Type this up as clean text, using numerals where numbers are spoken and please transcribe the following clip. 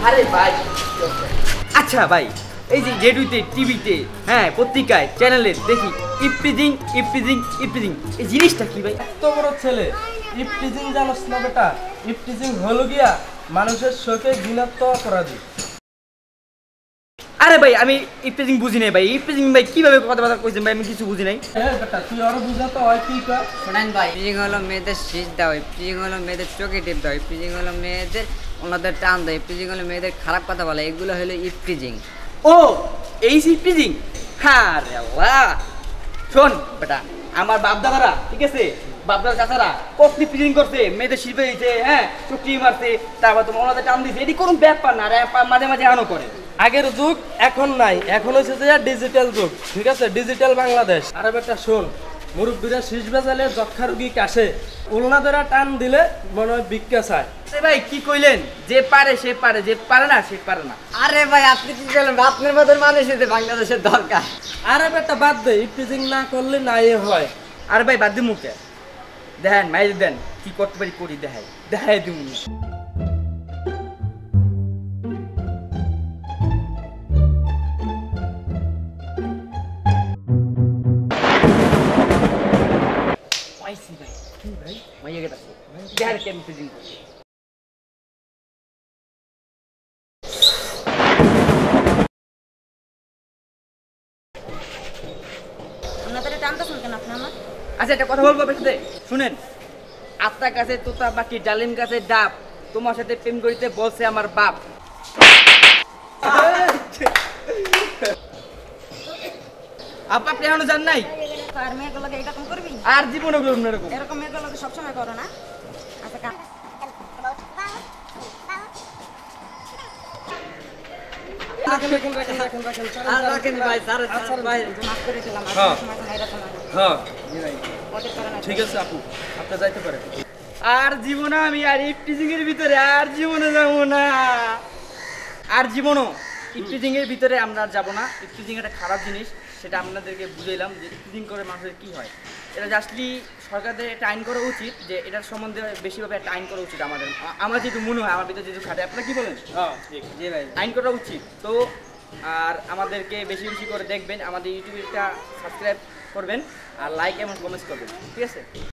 আরে ভাই আচ্ছা ভাই এই যে রেডিওতে টিভিতে হ্যাঁ পত্রিকায় চ্যানেলে দেখি ইফটিজিং ইফটিজিং ইফটিজিং এই জিনিসটা কি ভাই? এত বড় ছেলে ইফটিজিং জানোস না বেটা? ইফটিজিং হলো গিয়া মানুষের চোখে ঘৃণাত্ম অপরাধী। আরে ভাই আমি ইফটিজিং বুঝি নাই ভাই। ইফটিজিং ভাই কিভাবে কথাবার্তা কইছেন ভাই? আমি কিছু বুঝি নাই। হ্যাঁ বেটা তুই আরো বুঝাতে হয় কি কর? শোনেন ভাই, ইফটিজিং হলো মেয়েদের শীষ দেওয়া, ইফটিজিং হলো মেয়েদের চোখে টিপ দেওয়া, ইফটিজিং হলো মেয়েদের ওনাদের টান দেয়, ইফটিজিং হলো মেয়েদের খারাপ কথা বলে, এগুলো হলো ইফটিজিং। ও এই ইফটিজিং? হ্যাঁ রে আল্লাহ। শোন বেটা আমার বাপ দাদারা ঠিক আছে বাপদার চাচারা কত ইফটিজিং করছে, মেয়েদের শিল্পে দিয়েছে, হ্যাঁ চুক্তি মারছে, তারপর তোমার ওনাদের টান দিয়েছে। এটি কোনো ব্যাপার না। মাঝে মাঝে এমনও করে। আগের যুগ এখন নাই, এখন হচ্ছে যে ডিজিটাল যুগ, ঠিক আছে? ডিজিটাল বাংলাদেশ। আরে বেটা শোন, মুরব্বীরা শীষ বেজালে যক্ষা রোগী কাশে, উলনাদেরা টান দিলে মনে হয় ভিক্ষা চায়। ভাই কি কইলেন? যে পারে সে পারে, যে পারে না সে পারে না। আরে ভাই আপনি কি বলেন? আপনার মতো মানুষ এতে বাংলাদেশের দরকার। আরে বেটা বাদ দে, ইফটিজিং না করলে নাই হয়। আরে ভাই বাদ দি মুখে দেখেন মাইল দেন কি করতে পারি করি দেখাই দিব। পাইছি ভাই। কি ভাই? মাইয়া গেছে দেখার কেমন ইফটিজিং করছে। আচ্ছা একটা কথা বলবো আপনার সাথে শুনেন। আত্মা গাছে তোতা বাকি ডালিম গাছে ডাব, তোমার সাথে প্রেম করিতে বলছে আমার বাপ। আপনি এখনো জান নাই? আর মেয়েগুলোকে এরকম করবি? আর জীবনে করুন না এরকম। এরকম মেয়েগুলোকে সবসময় করো না? আচ্ছা ঠিক আছে আপু, আপনি যাইতে পারেন। আর জীবনে আমি আর ইফটিজিং এর ভিতরে আর জীবনে যাবো না। আর জীবনও ইফটিজিং এর ভিতরে আমরা আর যাবো না। ইফটিজিং একটা খারাপ জিনিস, সেটা আপনাদেরকে বুঝাইলাম যে ইফটিজিং করে মানুষের কি হয়। এটা জাস্টলি সরকারদের একটা আইন করা উচিত, যে এটার সম্বন্ধে বেশিভাবে একটা আইন করা উচিত আমাদের। আমার যেহেতু মনে হয় আমার ভিতরে যেহেতু খাটে। আপনারা কি বলেন? হ্যাঁ ঠিক, জি ভাই আইন করা উচিত। তো আর আমাদেরকে বেশি বেশি করে দেখবেন, আমাদের ইউটিউবটা সাবস্ক্রাইব করবেন আর লাইক এবং কমেন্টস করবেন, ঠিক আছে?